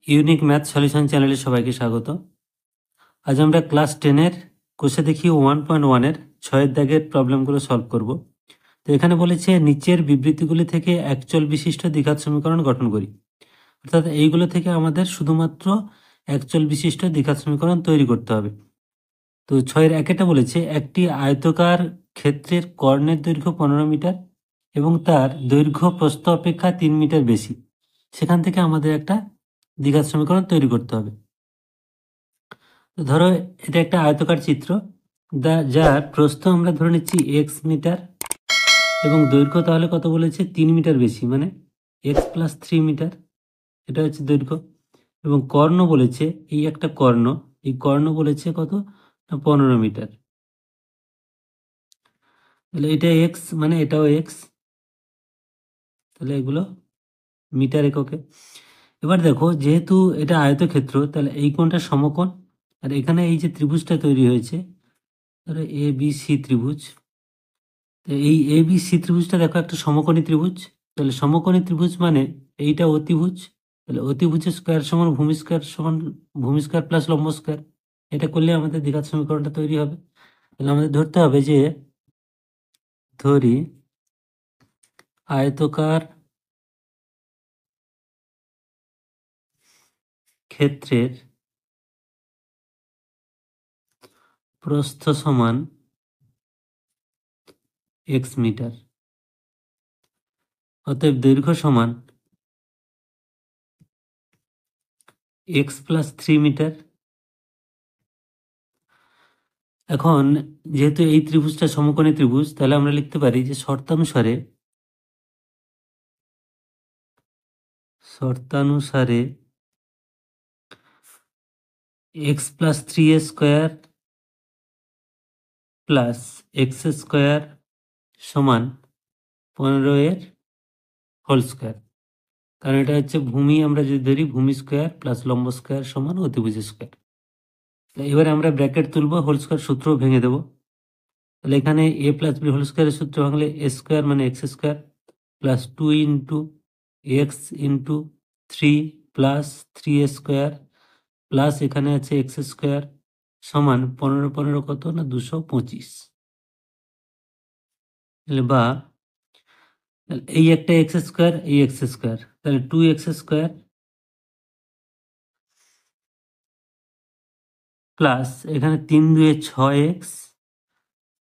Unique math solution চ্যানেলে সবাইকে স্বাগত। আজ আমরা ক্লাস 10-এর কোষে দেখি 1.1-এর 6-এর দাগের প্রবলেমগুলো সলভ করব। তো এখানে বলেছে নিচের বিবৃতিগুলি থেকে একচল বিশিষ্ট দ্বিঘাত সমীকরণ গঠন করি। অর্থাৎ এইগুলো থেকে আমাদের শুধুমাত্র একচল বিশিষ্ট দ্বিঘাত সমীকরণ তৈরি করতে হবে। তো 6-এর 1-এটা বলেছে একটি আয়তকার ক্ষেত্রের কর্ণের দৈর্ঘ্য 15 মিটার এবং তার দৈর্ঘ্য প্রস্থ অপেক্ষা 3 মিটার বেশি। সেখান থেকে আমাদের একটা দ্বিঘাত সমীকরণ তৈরি করতে হবে। তো ধরো এটা একটা আয়তকার চিত্র, যার প্রস্থ আমরা ধরে নিচ্ছি x মিটার এবং দৈর্ঘ্য তাহলে কত বলেছে 3 মিটার বেশি, মানে x প্লাস 3 মিটার, এটা হচ্ছে দৈর্ঘ্য। এবং কর্ণ বলেছে, এই একটা কর্ণ, এই কর্ণ বলেছে কত না 15 মিটার। তাহলে এটা x, মানে এটাও x, তাহলে এগুলো মিটার এককে। এবার দেখো যেহেতু এটা আয়তক্ষেত্র, তাহলে এই কোণটা সমকোণ, আর এখানে এই যে ত্রিভুজটা তৈরি হয়েছে ধরো এ বি সি ত্রিভুজ, তো এই এ বি সি ত্রিভুজটা দেখো একটা সমকোণী ত্রিভুজ। তাহলে সমকোণী ত্রিভুজ মানে এইটা অতিভুজ, তাহলে অতিভুজের স্কোয়ার সমান ভূমি স্কোয়ার প্লাস লম্ব স্কোয়ার। এটা করলে আমাদের দ্বিঘাত সমীকরণটা তৈরি হবে। তাহলে আমাদের ধরতে হবে যে ধরি আয়তকার ক্ষেত্রের প্রস্থ সমান x মিটার, অতএব দৈর্ঘ্য সমান x প্লাস 3 মিটার। এখন যেহেতু এই ত্রিভুজটা সমকোণী ত্রিভুজ, তাহলে আমরা লিখতে পারি যে শর্তানুসারে x plus 3a square plus x square সমান 15 এর হোল স্কোয়ার। কারণ এটা হচ্ছে ভূমি, আমরা যদি ধরি ভূমি স্কোয়ার প্লাস লম্ব স্কোয়ার সমান অতিভুজ স্কোয়ার। এবারে আমরা ব্র্যাকেট তুলব, হোল স্কোয়ার সূত্র ভেঙে দেব। তাহলে এখানে এ প্লাস বি হোল স্কোয়ারের সূত্র ভাঙলে এ স্কোয়ার মানে x square plus 2 into x into 3 plus 3a square plus এখানে আছে এক্স স্কোয়ার সমান 15 কত না 225। বা এই একটা এক্স স্কোয়ার, এই এক্স স্কোয়ার, তাহলে 2x স্কোয়ার প্লাস এখানে 3 2 6x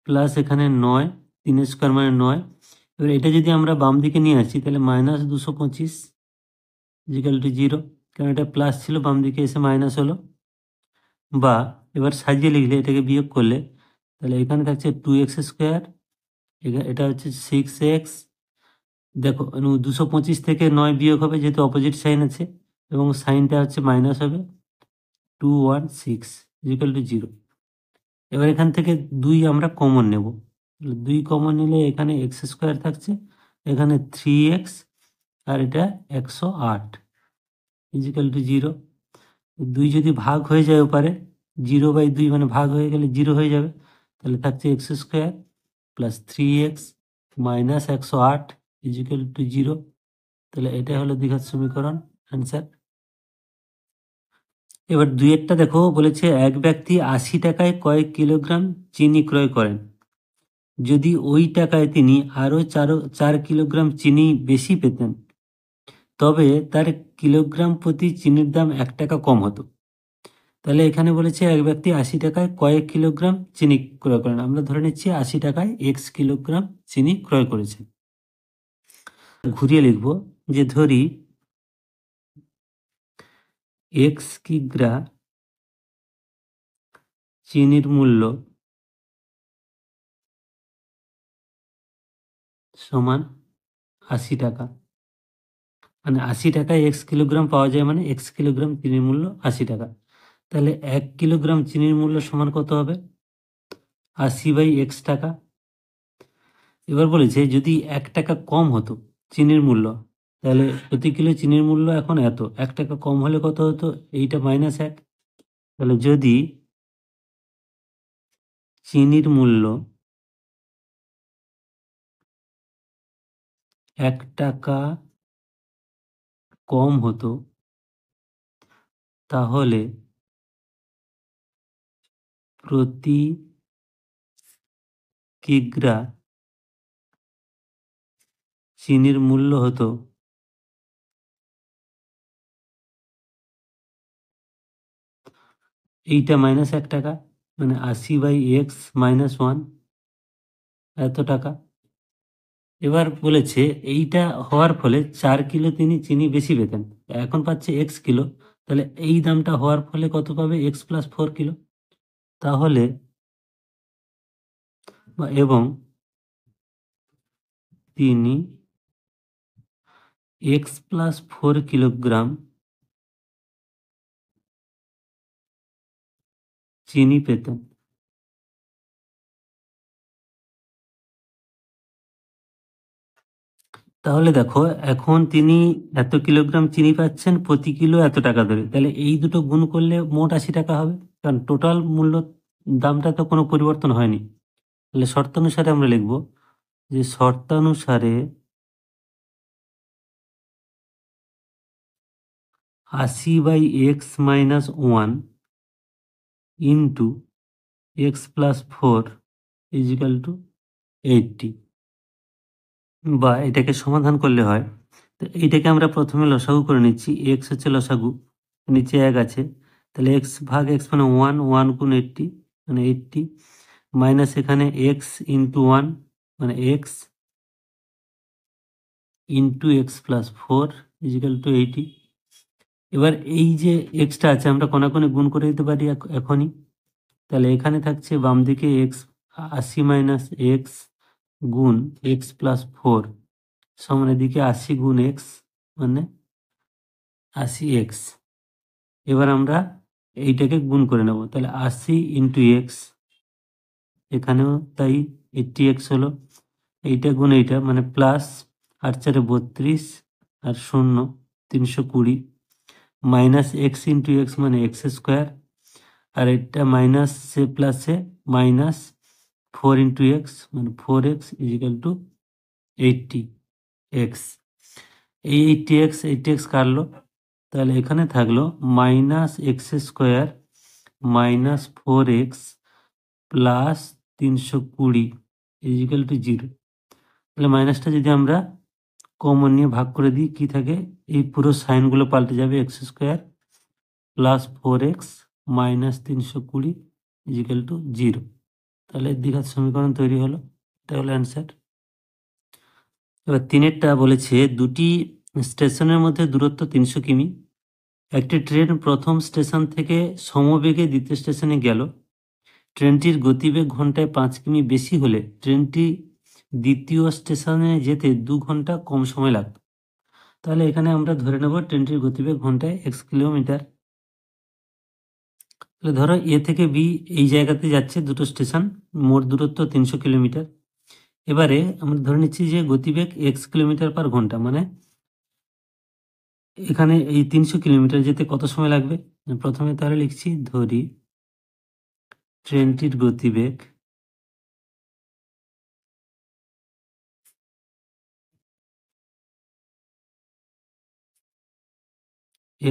প্লাস এখানে 9, 3 স্কোয়ার মানে 9। এবার এটা যদি আমরা বাম দিকে নিয়ে আসি তাহলে মাইনাস 225 ইজিক্যাল টু 0, কারণ এটা প্লাস ছিল বাম দিকে এসে মাইনাস হলো। বা এবার সাজিয়ে লিখলে এটাকে বিয়োগ করলে তাহলে এখানে থাকছে 2x স্কোয়ার, এটা হচ্ছে 6x। দেখো 225 থেকে 9 বিয়োগ হবে যেহেতু অপোজিট সাইন আছে, এবং সাইনটা হচ্ছে মাইনাস হবে 216 ইজিক্যাল টু 0। এবার এখান থেকে 2 আমরা কমন নেব, 2 কমন নিলে এখানে এক্স স্কোয়ার থাকছে, এখানে 3x, আর এটা 108 ইজিক্যাল টু 0। 2 যদি ভাগ হয়ে যায় ওপারে, 0/2 মানে ভাগ হয়ে গেলে 0 হয়ে যাবে, তাহলে থাকছে x square plus 3x minus 108 equal to 0। তাহলে এটা হলো দ্বিঘাত সমীকরণ, অ্যান্সার। এবার দুইয়েরটা দেখো বলেছে এক ব্যক্তি 80 টাকায় কয়েক কিলোগ্রাম চিনি ক্রয় করেন। যদি ওই টাকায় তিনি আরও 4 কিলোগ্রাম চিনি বেশি পেতেন, তবে তার কিলোগ্রাম প্রতি চিনির দাম 1 টাকা কম হতো। তাহলে এখানে বলেছে এক ব্যক্তি 80 টাকায় কয়েক কিলোগ্রাম চিনি ক্রয় করেন, আমরা ধরে নিচ্ছি 80 টাকায় x কিলোগ্রাম চিনি ক্রয় করেছেন। ঘুরিয়ে লিখব যে ধরি x কিগ্রা চিনির মূল্য সমান 80 টাকা, মানে 80 টাকায় x কিলোগ্রাম পাওয়া যায়, মানে x কিলোগ্রাম চিনির মূল্য 80 টাকা। তাহলে 1 কিলোগ্রাম চিনির মূল্য সমান কত হবে, 80/x টাকা। এবার বলেছে যদি 1 টাকা কম হতো চিনির মূল্য, তাহলে প্রতি কিলো চিনির মূল্য এখন এত, 1 টাকা কম হলে কত হতো, এইটা -1। তাহলে যদি চিনির মূল্য 1 টাকা কম হতো, তাহলে প্রতি কিগ্রা চিনির মূল্য হতো এইটা -1 টাকা, মানে 80/x-1 এত টাকা। এবার বলেছে এইটা হওয়ার ফলে 4 কিলো তিনি চিনি বেশি পেতেন, এখন পাচ্ছে x কিলো, তাহলে এই দামটা হওয়ার ফলে কত পাবে? x+4 kilo. তাহলে এবং তিনি x+4 কিলোগ্রাম চিনি পেতেন। তাহলে দেখো, এখন তিনি এত কিলোগ্রাম চিনি পাচ্ছেন প্রতি কিলো এত টাকা ধরে, তাহলে এই দুটো গুণ করলে মোট 80 টাকা হবে, কারণ টোটাল মূল্য দামটা তো কোনো পরিবর্তন হয়নি। তাহলে শর্তানুসারে আমরা লিখব যে শর্তানুসারে 80/x-1 ইন্টু x+4 = 80, বা এটাকে সমাধান করলে হয়। তো এইটাকে আমরা প্রথমে লসাগু করে নিচ্ছি, x হচ্ছে লসাগু, নিচে 1 আছে, তাহলে x/x মানে 1, 1 গুণ 80 মানে 80, মাইনাস এখানে x ইন্টু 1 মানে x ইন্টু x+4 = 80। এবার এই যে এক্সটা আছে আমরা কোনাকুনি গুণ করে দিতে পারি এখনই, তাহলে এখানে থাকছে বাম দিকে x 80 মাইনাস এক্স গুণ x+4 সমান এদিকে 80 গুণ x মানে 80x। এবার আমরা এইটাকে গুণ করে নেব, তাহলে 80 ইন্টু এক্স, এখানেও তাই 80x হলো, এইটা গুণ এইটা মানে প্লাস 8×4 = 32 আর 0 320, মাইনাস এক্স ইন্টু এক্স মানে x², আর এটা মাইনাস সে প্লাসে মাইনাস 4 ইন্টু এক্স মানে 4x = 80x। এই 80x কাটলো, তাহলে এখানে থাকলো -x² মাইনাস 4x প্লাস 320 = 0। তাহলে মাইনাসটা যদি আমরা কমন নিয়ে ভাগ করে দিই, কি থাকে? এই পুরো সাইনগুলো পাল্টে যাবে, x² প্লাস 4x মাইনাস 320 = 0। তাহলে দ্বিঘাত সমীকরণ তৈরি হলো, এটা হলো অ্যান্সার। এবার 3-এরটা বলেছে দুটি স্টেশনের মধ্যে দূরত্ব 300 কিমি। একটি ট্রেন প্রথম স্টেশন থেকে সমবেগে দ্বিতীয় স্টেশনে গেল। ট্রেনটির গতিবেগ ঘন্টায় 5 কিমি বেশি হলে ট্রেনটি দ্বিতীয় স্টেশনে যেতে 2 ঘন্টা কম সময় লাগত। তাহলে এখানে আমরা ধরে নেব ট্রেনটির গতিবেগ ঘন্টায় x কিলোমিটার। তাহলে ধরো এ থেকে বি এই জায়গাতে যাচ্ছে দুটো স্টেশন, মোট দূরত্ব 300 কিলোমিটার। এবারে আমরা ধরে নিচ্ছি যে গতিবেগ x কিলোমিটার/ঘন্টা, মানে এখানে এই 300 কিলোমিটার যেতে কত সময় লাগবে? প্রথমে তাহলে লিখছি, ধরি ট্রেনটির গতিবেগ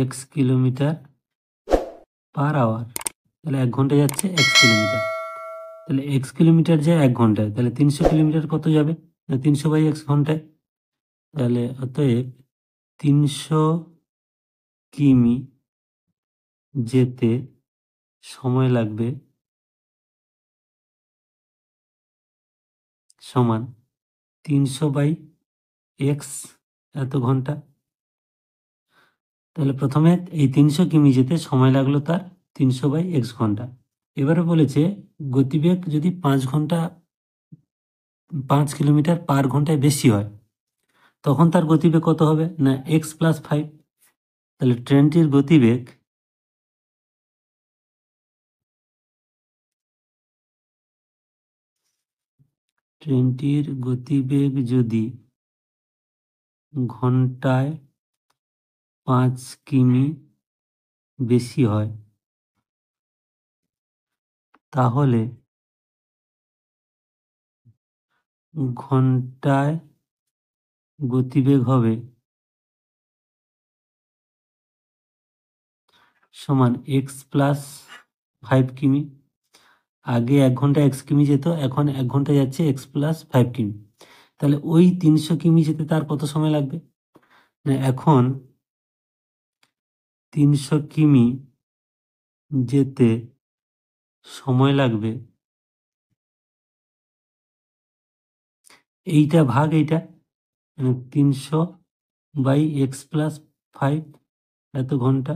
x কিলোমিটার/আওয়ার, তাহলে 1 ঘন্টায় যাচ্ছে x কিলোমিটার, তাহলে x কিলোমিটার যায় 1 ঘন্টায়, তাহলে 300 কিলোমিটার কত যাবে? 300/x ঘন্টায়, তাহলে অতএব 300 কিমি যেতে সময় লাগবে সমান 300/x এত ঘন্টা। তাহলে প্রথমে এই 300 কিমি যেতে সময় লাগলো তার 300/x ঘন্টা। এবারে বলেছে গতিবেগ যদি 5 কিলোমিটার/ঘন্টায় বেশি হয়, তখন তার গতিবেগ কত হবে? না x+5। তাহলে ট্রেনটির গতিবেগ যদি ঘন্টায় 5 কিমি বেশি হয়, তাহলে ঘন্টায় গতিবেগ হবে সমান এক্স প্লাস 5 কিমি। আগে 1 ঘন্টা এক্স কিমি যেত, এখন 1 ঘন্টা যাচ্ছে এক্স প্লাস 5 কিমি। তাহলে ওই 300 কিমি যেতে তার কত সময় লাগবে? এখন 300 কিমি যেতে সময় লাগবে, এইটা ভাগ এইটা, 300/x+5 এত ঘন্টা।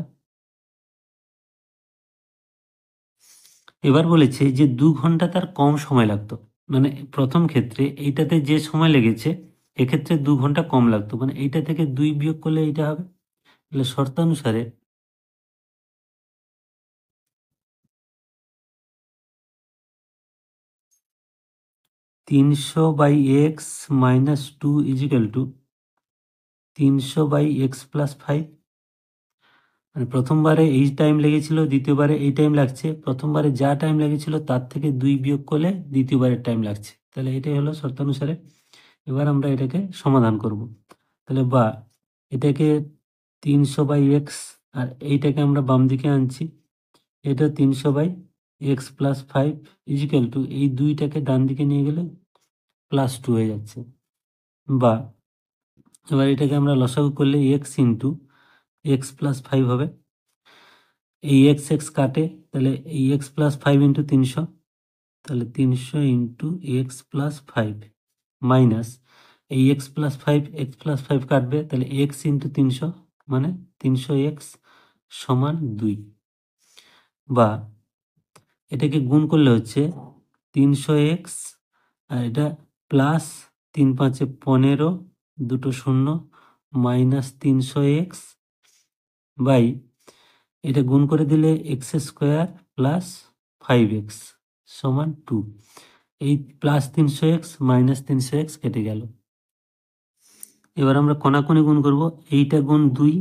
এবার বলেছে যে 2 ঘন্টা তার কম সময় লাগতো, মানে প্রথম ক্ষেত্রে এইটাতে যে সময় লেগেছে এক্ষেত্রে 2 ঘন্টা কম লাগতো, মানে এইটা থেকে 2 বিয়োগ করলে এইটা হবে। তাহলে শর্তানুসারে 300/x-2 = 300/x+5। মানে প্রথমবারে এই টাইম লেগেছিল, দ্বিতীয়বারে এই টাইম লাগছে, প্রথমবারে যা টাইম লেগেছিল তার থেকে 2 বিয়োগ করলে দ্বিতীয়বারের টাইম লাগছে। তাহলে এটাই হলো শর্তানুসারে। এবার আমরা এটাকে সমাধান করব। তাহলে বা এটাকে 300/x আর এইটাকে আমরা বাম দিকে আনছি, এটা 300/x+5 = এই দুইটাকে ডান দিকে নিয়ে গেলে +2 হয়ে যাচ্ছে। বা এবার এটাকে আমরা লসাগু করলে x+x+5 হবে। এই x কাটে, তাহলে এই x+5 × 300, তাহলে 300 × x+5 মাইনাস এই x+5 কাটবে, তাহলে x × 300 মানে 300x সমান 2। বা এটাকে গুণ করলে হচ্ছে 300x আর এটা প্লাস 3 × 5 = 15, দুটো শূন্য, মাইনাস 300x বাই এটা গুণ করে দিলে x² প্লাস 5x সমান 2। এই প্লাস 300x মাইনাস 300x কেটে গেল। এবার আমরা কোনাকুনি গুণ করব, এইটা গুণ 2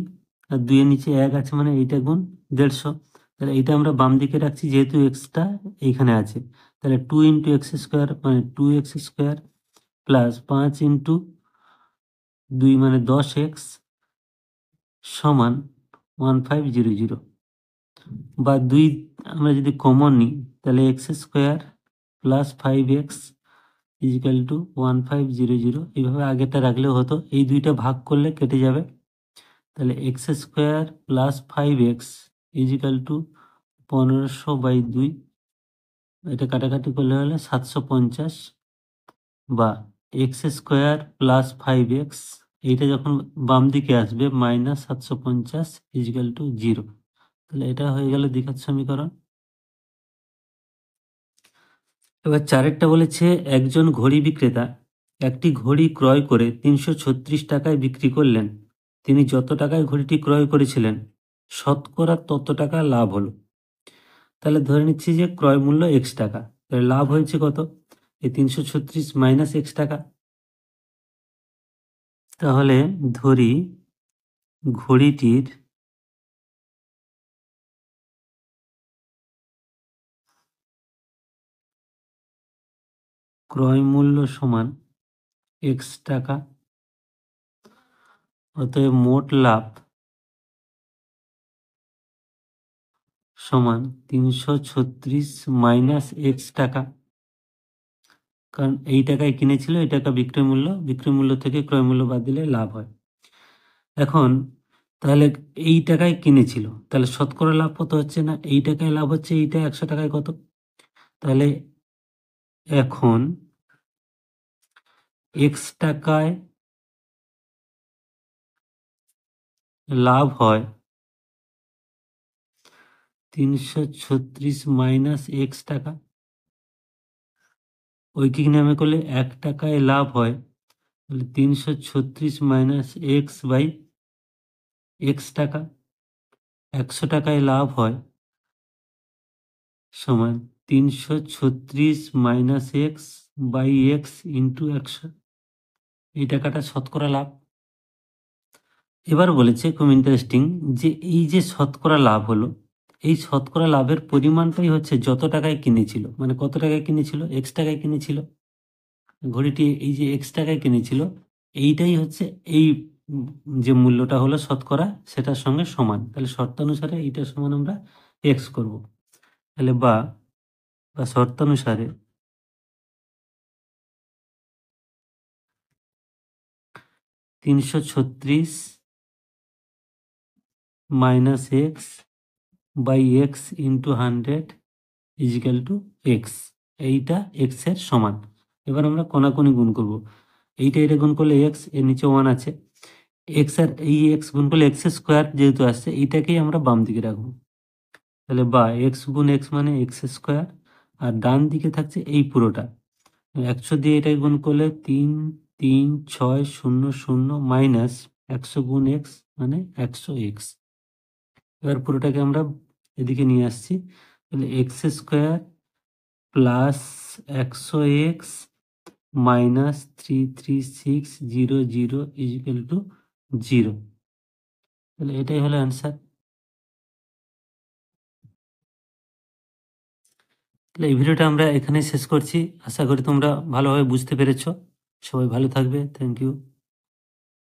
আর 2 এর নিচে 1 আছে, মানে এইটা গুণ 150। তাহলে এইটা আমরা বাম দিকে রাখছি যেহেতু এক্সটা এইখানে আছে। তাহলে 2 × x² মানে 2x² প্লাস 5 × 2 মানে 10x সমান 1500। বা 2 আমরা যদি কমন নিই তাহলে x² প্লাস 5x = 1500। এইভাবে আগেরটা রাখলেও হতো, এই দুইটা ভাগ করলে কেটে যাবে। তাহলে x² প্লাস 5x = 1500/2, এটা কাটাকাটি করলে হলে 750। বা x² প্লাস 5x এইটা যখন বাম দিকে আসবে মাইনাস 750 = 0। তাহলে এটা হয়ে গেল দ্বিঘাত সমীকরণ। এবার 4এরটা বলেছে একজন ঘড়ি বিক্রেতা একটি ঘড়ি ক্রয় করে 336 টাকায় বিক্রি করলেন। তিনি যত টাকায় ঘড়িটি ক্রয় করেছিলেন শতকরা তত টাকা লাভ হলো। তাহলে ধরে নিচ্ছি যে ক্রয় মূল্য x টাকা, তাহলে লাভ হয়েছে কত? এই 336 মাইনাস x টাকা। তাহলে ধরি ঘড়িটির ক্রয় মূল্য সমান x টাকা, অতএব মোট লাভ সমান 336 মাইনাস x টাকা। কারণ এই টাকায় কিনেছিল, এই টাকা বিক্রয় মূল্য থেকে ক্রয় মূল্য বাদ দিলে লাভ হয়। এখন তাহলে এই টাকায় কিনেছিল, তাহলে শতকরা লাভ কত হচ্ছে? না এই টাকায় লাভ হচ্ছে, এইটা 100 টাকায় কত? তাহলে এখন x টাকায় লাভ হয় 336 মাইনাস x টাকা। ঐকিক নামে করলে 1 টাকায় লাভ হয়, তাহলে 336 মাইনাস x/x টাকা। 100 টাকায় লাভ হয় সমান 336 মাইনাস x/x ইন্টু 100। এই টাকাটা শতকরা লাভ। এবার বলেছে খুব ইন্টারেস্টিং যে এই যে শতকরা লাভ হলো, এই শতকরা লাভের পরিমাণটাই হচ্ছে যত টাকায় কিনেছিল, মানে কত টাকায় কিনেছিল? x টাকায় কিনেছিল ঘড়িটি, এই যে x টাকায় কিনেছিল এইটাই হচ্ছে এই যে মূল্যটা হলো শতকরা সেটার সঙ্গে সমান। তাহলে শর্তানুসারে এইটার সমান আমরা এক্স করব। তাহলে বা শর্তানুসারে 336 minus x by x into 100 equal to x. এইটা এক্স এর সমান। এবার আমরা কোনাকুনি গুণ করব। এইটা এটা গুণ করলে এক্স, এর নিচে 1 আছে, এক্স আর এই এক্স গুণ করলে এক্স স্কোয়ার যেহেতু আসছে এইটাকেই আমরা বাম দিকে রাখবো। তাহলে বা এক্স গুণ এক্স মানে এক্স স্কোয়ার, আর ডান দিকে থাকছে এই পুরোটা 100 দিয়ে এটাকে গুণ করলে 33600 মাইনাস 100 গুণ এক্স মানে 100 এক্স। এবার পুরোটাকে আমরা এদিকে নিয়ে আসছি। তাহলে x square plus 100 x minus 33600 equal to 0। তাহলে এটাই হলো অ্যান্সার। তাহলে এই ভিডিওটা আমরা এখানেই শেষ করছি। আশা করি তোমরা ভালোভাবে বুঝতে পেরেছো। সবাই ভালো থাকবে। Thank you.